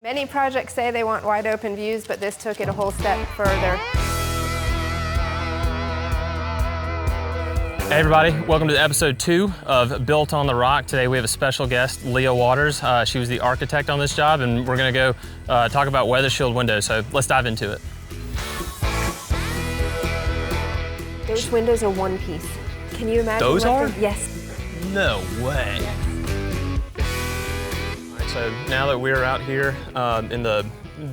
Many projects say they want wide open views, but this took it a whole step further. Hey everybody, welcome to episode 2 of Built on the Rock. Today we have a special guest, Leah Watters. She was the architect on this job, and we're gonna go talk about weather shield windows, so let's dive into it. Those windows are one piece. Can you imagine? Those are? Yes. No way. Yes. All right, so now that we're out here in the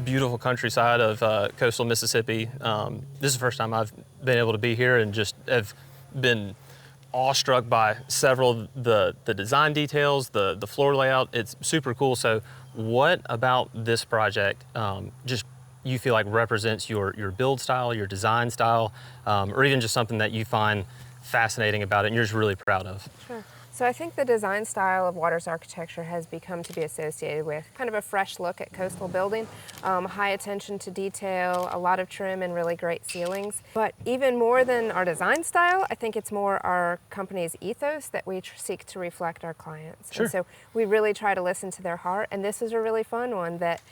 beautiful countryside of coastal Mississippi, this is the first time I've been able to be here and just have been awestruck by several of the design details, the floor layout. It's super cool. So what about this project just you feel like represents your build style, your design style, or even just something that you find fascinating about it and you're just really proud of? Sure. So I think the design style of Watters architecture has become to be associated with kind of a fresh look at coastal building, high attention to detail, a lot of trim and really great ceilings. But even more than our design style, I think it's more our company's ethos that we seek to reflect our clients. Sure. And so we really try to listen to their heart, and this is a really fun one that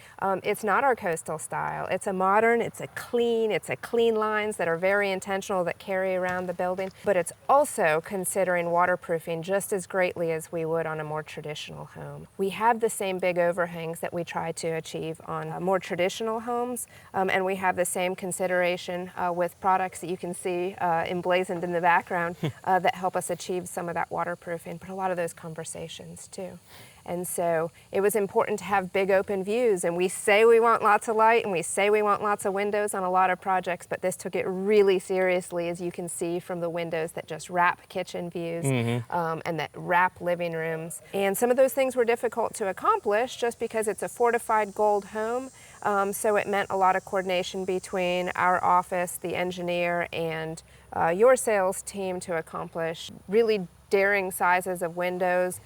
it's not our coastal style. It's a modern, it's a clean lines that are very intentional that carry around the building, but it's also considering waterproofing just as greatly as we would on a more traditional home. We have the same big overhangs that we try to achieve on more traditional homes, and we have the same consideration with products that you can see emblazoned in the background that help us achieve some of that waterproofing, but a lot of those conversations too. And so it was important to have big open views, and we say we want lots of light and we say we want lots of windows on a lot of projects, but this took it really seriously, as you can see from the windows that just wrap kitchen views and that wrap living rooms. And some of those things were difficult to accomplish just because it's a fortified gold home. So it meant a lot of coordination between our office, the engineer, and your sales team to accomplish really daring sizes of windows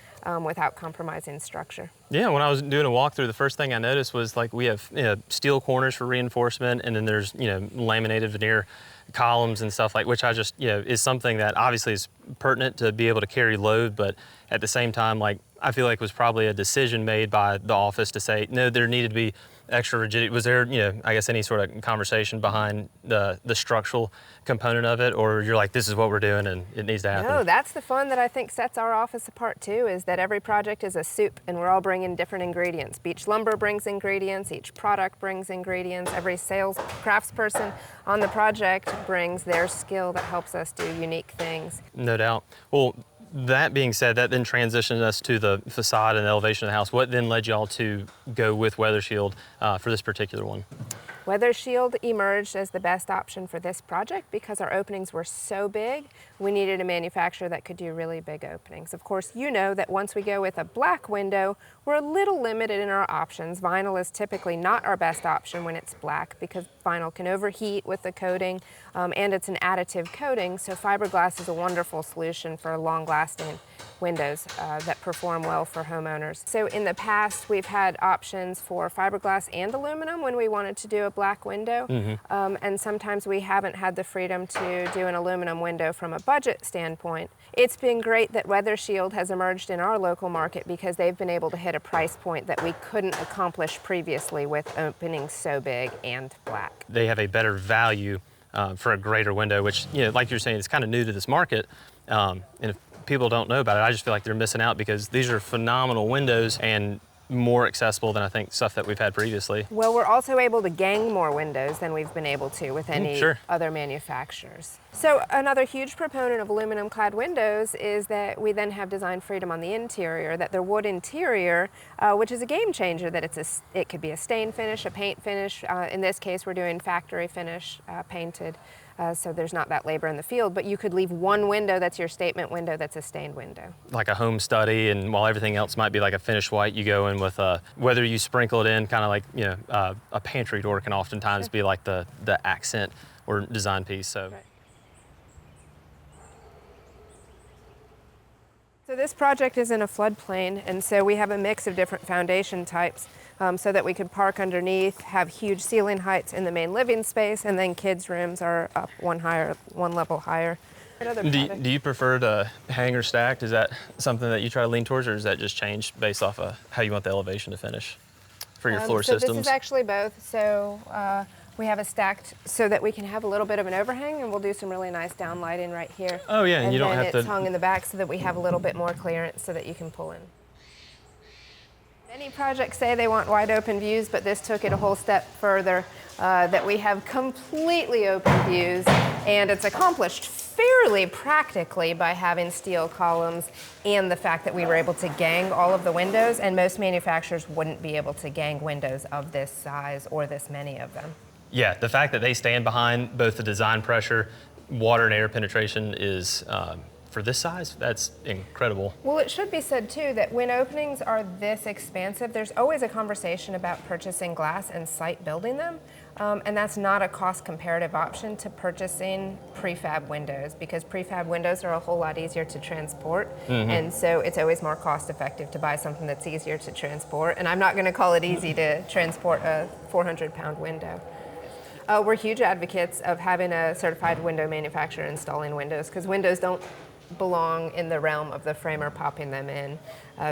without compromising structure. Yeah, when I was doing a walkthrough, the first thing I noticed was like we have steel corners for reinforcement, and then there's laminated veneer columns and stuff like, which I just is something that obviously is pertinent to be able to carry load, but at the same time, like I feel like was probably a decision made by the office to say no, there needed to be extra rigidity. Was there, I guess any sort of conversation behind the structural component of it, or you're like, this is what we're doing and it needs to happen? No, that's the fun that I think sets our office apart too, is that every project is a soup and we're all bringing different ingredients. Beach lumber brings ingredients, each product brings ingredients, every sales craftsperson on the project brings their skill that helps us do unique things. No doubt. Well, that being said, that then transitioned us to the facade and elevation of the house. What then led y'all to go with Weather Shield for this particular one? Weather Shield emerged as the best option for this project because our openings were so big. We needed a manufacturer that could do really big openings. Of course, you know that once we go with a black window, we're a little limited in our options. Vinyl is typically not our best option when it's black because vinyl can overheat with the coating, and it's an additive coating, so fiberglass is a wonderful solution for long-lasting windows that perform well for homeowners. So in the past, we've had options for fiberglass and aluminum when we wanted to do a black window, and sometimes we haven't had the freedom to do an aluminum window from a budget standpoint. It's been great that Weather Shield has emerged in our local market because they've been able to hit a price point that we couldn't accomplish previously with openings so big and black. They have a better value for a greater window, which, like you're saying, it's kind of new to this market. And if people don't know about it, I just feel like they're missing out because these are phenomenal windows and more accessible than I think stuff that we've had previously. Well, we're also able to gang more windows than we've been able to with any other manufacturers. So another huge proponent of aluminum clad windows is that we then have design freedom on the interior, that they're wood interior, which is a game changer, that it could be a stain finish, a paint finish. In this case, we're doing factory finish, painted. So there's not that labor in the field, but you could leave one window that's your statement window that's a stained window. Like a home study, and while everything else might be like a finished white, you go in with whether you sprinkle it in, kind of like a pantry door can oftentimes be like the accent or design piece. So. Right. So this project is in a floodplain, and so we have a mix of different foundation types so that we could park underneath, have huge ceiling heights in the main living space, and then kids' rooms are up one level higher. Do you prefer to hang or stacked? Is that something that you try to lean towards, or does that just change based off of how you want the elevation to finish? for your floor so systems? this is actually both. So we have a stacked so that we can have a little bit of an overhang, and we'll do some really nice down lighting right here. Oh yeah, and you don't then have it's to. hung in the back so that we have a little bit more clearance so that you can pull in. Many projects say they want wide open views, but this took it a whole step further, that we have completely open views, and it's accomplished fairly practically by having steel columns and the fact that we were able to gang all of the windows, and most manufacturers wouldn't be able to gang windows of this size or this many of them. Yeah, the fact that they stand behind both the design pressure, water and air penetration is, for this size, that's incredible. Well, it should be said too that when openings are this expansive, there's always a conversation about purchasing glass and site building them. And that's not a cost comparative option to purchasing prefab windows, because prefab windows are a whole lot easier to transport. And so it's always more cost effective to buy something that's easier to transport. And I'm not going to call it easy to transport a 400-pound window. We're huge advocates of having a certified window manufacturer installing windows, because windows don't belong in the realm of the framer popping them in,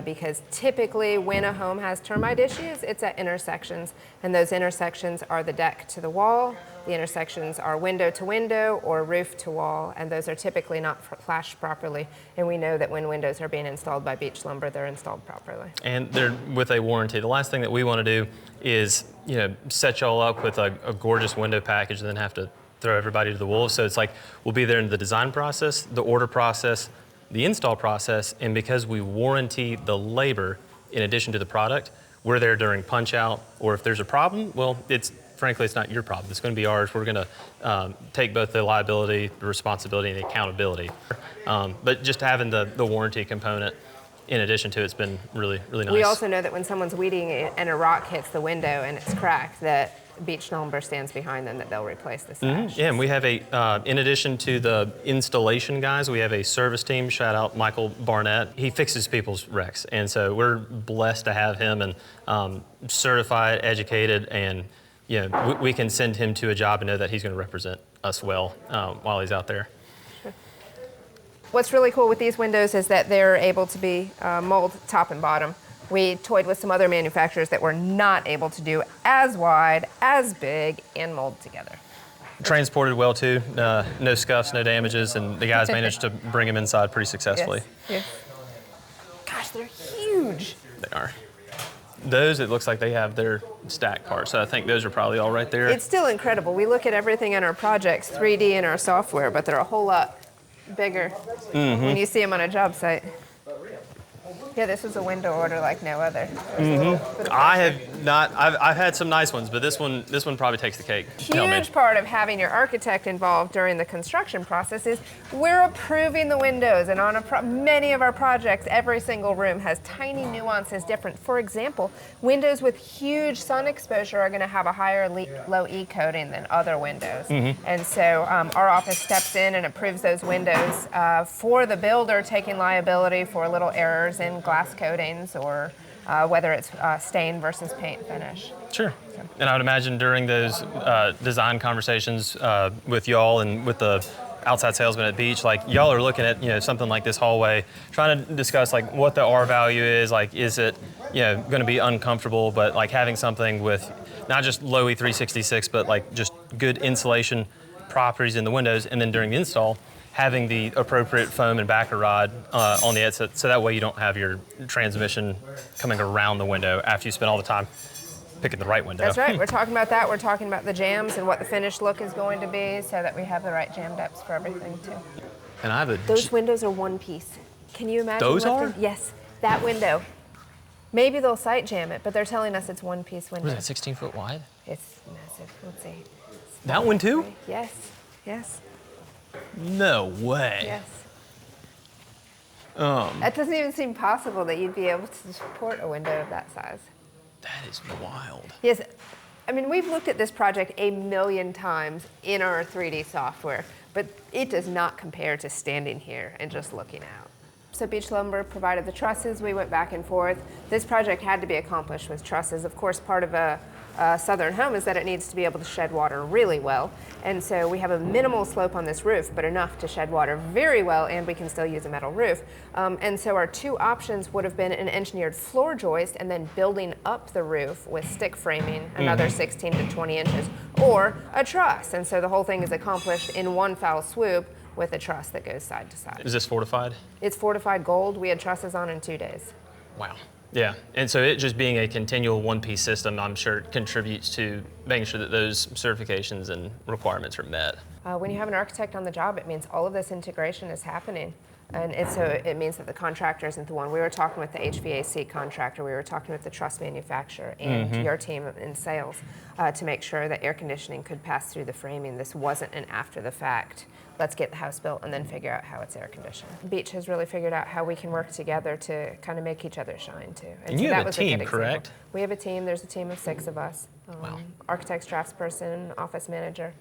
because typically when a home has termite issues, it's at intersections, and those intersections are the deck to the wall, the intersections are window to window or roof to wall, and those are typically not flashed properly, and we know that when windows are being installed by Beach Lumber, they're installed properly. And they're with a warranty. The last thing that we want to do is, set y'all up with a gorgeous window package and then have to throw everybody to the wolves. So it's like we'll be there in the design process, the order process, the install process, and because we warranty the labor in addition to the product, we're there during punch out, or if there's a problem, well, frankly, it's not your problem. It's going to be ours. We're going to take both the liability, the responsibility, and the accountability. But just having the warranty component in addition to it's been really, really nice. We also know that when someone's weeding and a rock hits the window and it's cracked, that Beach Lumber stands behind them, that they'll replace the sash. Yeah, and we have in addition to the installation guys, we have a service team. Shout out Michael Barnett. He fixes people's wrecks, and so we're blessed to have him, and certified, educated, and we can send him to a job and know that he's going to represent us well while he's out there. What's really cool with these windows is that they're able to be mold top and bottom. We toyed with some other manufacturers that were not able to do as wide, as big, and mold together. Transported well too, no scuffs, no damages, and the guys managed to bring them inside pretty successfully. Yes. Gosh, they're huge. They are. Those, it looks like they have their stack parts, so I think those are probably all right there. It's still incredible. We look at everything in our projects 3D in our software, but they're a whole lot bigger when you see them on a job site. Yeah, this was a window order like no other. I have not. I've had some nice ones, but this one probably takes the cake. Huge part of having your architect involved during the construction process is we're approving the windows, and on many of our projects, every single room has tiny nuances different. For example, windows with huge sun exposure are going to have a higher low E coating than other windows, and so our office steps in and approves those windows for the builder, taking liability for little errors in glass coatings or whether it's stain versus paint finish. Sure. And I would imagine during those design conversations with y'all and with the outside salesman at Beach, like y'all are looking at something like this hallway, trying to discuss like what the R value is, like is it going to be uncomfortable, but like having something with not just low E366, but like just good insulation properties in the windows, and then during the install, having the appropriate foam and backer rod on the edge, so that way you don't have your transmission coming around the window after you spend all the time picking the right window. That's right. We're talking about that. We're talking about the jams and what the finished look is going to be, so that we have the right jam depths for everything too. And I have those windows are one piece. Can you imagine? Those are? Yes, that window. Maybe they'll site jam it, but they're telling us it's one piece window. What is that, 16 foot wide? It's massive. Let's see. That one too? Yes. Yes. No way. Yes. That doesn't even seem possible that you'd be able to support a window of that size. That is wild. Yes. I mean, we've looked at this project a million times in our 3D software, but it does not compare to standing here and just looking out. So Beach Lumber provided the trusses. We went back and forth. This project had to be accomplished with trusses. Of course, part of a southern home is that it needs to be able to shed water really well. And so we have a minimal slope on this roof, but enough to shed water very well, and we can still use a metal roof. And so our two options would have been an engineered floor joist and then building up the roof with stick framing another 16 to 20 inches, or a truss. And so the whole thing is accomplished in one foul swoop with a truss that goes side to side. Is this fortified? It's Fortified Gold. We had trusses on in 2 days. Wow. Yeah, and so it just being a continual one-piece system, I'm sure contributes to making sure that those certifications and requirements are met. When you have an architect on the job, it means all of this integration is happening. And so it means that the contractor isn't the one. We were talking with the HVAC contractor, we were talking with the truss manufacturer and your team in sales to make sure that air conditioning could pass through the framing. This wasn't an after the fact, let's get the house built and then figure out how it's air conditioned. Beach has really figured out how we can work together to kind of make each other shine too. And you have a team, correct? We have a team, there's a team of 6 of us. Wow. Architects, draftsperson, office manager.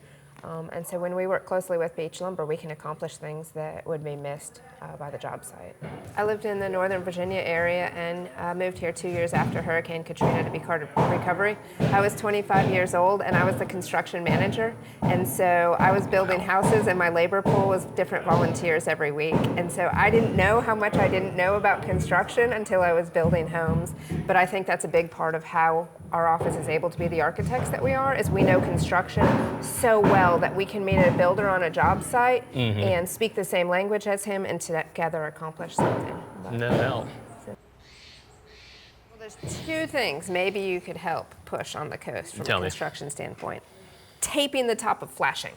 And so when we work closely with Beach Lumber, we can accomplish things that would be missed by the job site. I lived in the Northern Virginia area and moved here 2 years after Hurricane Katrina to be part of recovery. I was 25 years old and I was the construction manager. And so I was building houses and my labor pool was different volunteers every week. And so I didn't know how much I didn't know about construction until I was building homes. But I think that's a big part of how our office is able to be the architects that we are, is we know construction so well that we can meet a builder on a job site and speak the same language as him and together accomplish something. No doubt. Well, there's 2 things maybe you could help push on the coast from a construction standpoint. Taping the top of flashing.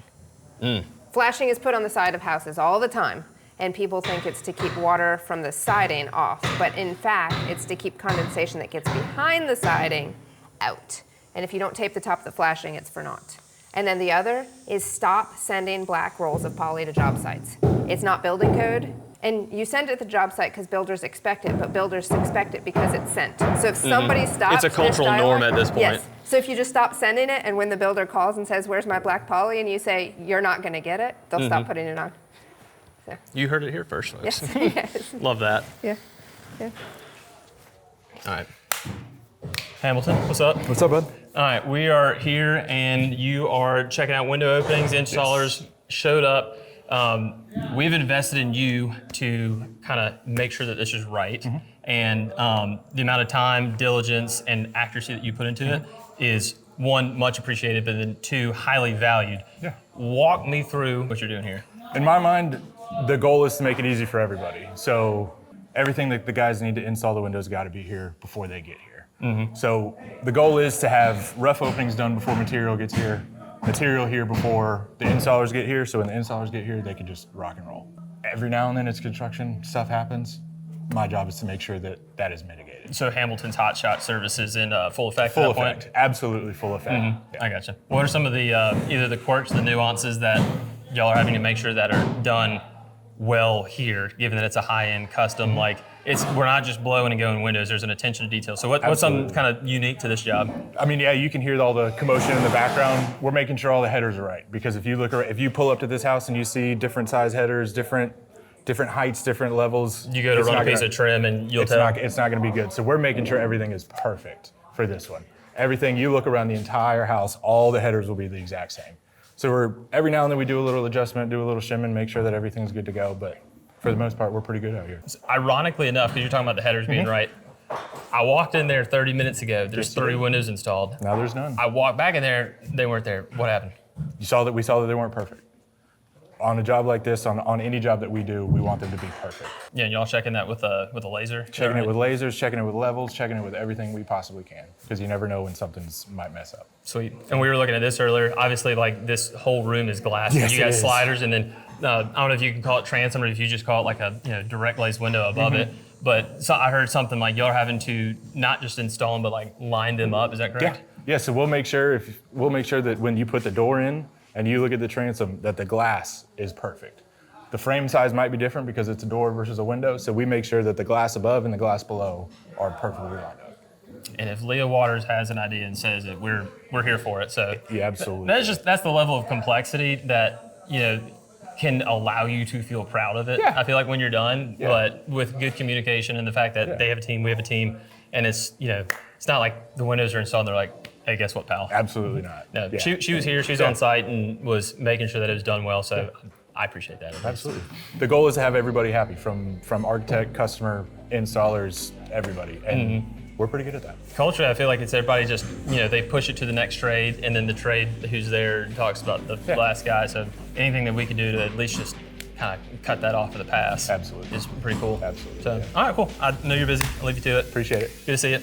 Flashing is put on the side of houses all the time, and people think it's to keep water from the siding off, but in fact, it's to keep condensation that gets behind the siding out. And if you don't tape the top of the flashing, it's for naught. And then the other is stop sending black rolls of poly to job sites. It's not building code. And you send it to the job site because builders expect it, but builders expect it because it's sent. So if somebody stops, it's a cultural norm at this point. Yes. So if you just stop sending it, and when the builder calls and says, "Where's my black poly?" and you say, "You're not going to get it," they'll stop putting it on. So. You heard it here first, folks. Yes. Yes. Love that. Yeah. Yeah. All right. Hamilton, what's up? What's up, bud? All right, we are here and you are checking out window openings. Installers showed up. We've invested in you to kind of make sure that this is right. And the amount of time, diligence, and accuracy that you put into it is, 1, much appreciated, but then 2, highly valued. Yeah. Walk me through what you're doing here. In my mind, the goal is to make it easy for everybody. So everything that the guys need to install the windows got to be here before they get here. So the goal is to have rough openings done before material gets here, material here before the installers get here, so when the installers get here, they can just rock and roll. Every now and then it's construction, stuff happens. My job is to make sure that that is mitigated. So Hamilton's hot shot service is in full effect Full at that effect, point? absolutely full effect. Yeah. I gotcha. What are some of the, either the quirks, the nuances that y'all are having to make sure that are done well here, given that it's a high-end custom, like we're not just blowing and going windows, there's an attention to detail. So what's something kind of unique to this job? I mean, yeah, you can hear all the commotion in the background. We're making sure all the headers are right, because if you pull up to this house and you see different size headers, different heights, different levels, you go to run a piece of trim and you'll tell. It's not going to be good. So we're making sure everything is perfect for this one. Everything, you look around the entire house, all the headers will be the exact same. So every now and then we do a little adjustment, do a little shimming, make sure that everything's good to go. But for the most part, we're pretty good out here. Ironically enough, because you're talking about the headers being right, I walked in there 30 minutes ago. There's 3 windows installed. Now there's none. I walked back in there, they weren't there. What happened? We saw that they weren't perfect. On a job like this, on any job that we do, we want them to be perfect. Yeah, and y'all checking that with a laser? Checking it with lasers, checking it with levels, checking it with everything we possibly can, because you never know when something might mess up. Sweet. And we were looking at this earlier. Obviously, like this whole room is glass. Yes, you got it is. sliders, and then I don't know if you can call it transom or if you just call it like a direct glazed window above it. But so I heard something like y'all are having to not just install them, but like line them up. Is that correct? Yeah. So we'll make sure that when you put the door in and you look at the transom, that the glass is perfect. The frame size might be different because it's a door versus a window, so we make sure that the glass above and the glass below are perfectly lined up. And if Leah Watters has an idea and says it, we're here for it. So yeah, absolutely. That's the level of complexity that can allow you to feel proud of it. Yeah. I feel like when you're done, but with good communication and the fact that they have a team, we have a team, and it's not like the windows are installed and they're like, hey, guess what, pal? Absolutely not. No, Yeah. she was here, she was on site and was making sure that it was done well, so I appreciate that. Absolutely. The goal is to have everybody happy, from architect, customer, installers, everybody, and we're pretty good at that. Culture, I feel like it's everybody just, they push it to the next trade, and then the trade who's there talks about the last guy, so anything that we can do to at least just kind of cut that off of the past Absolutely. is pretty cool. Absolutely. So, all right, cool. I know you're busy. I'll leave you to it. Appreciate it. Good to see you.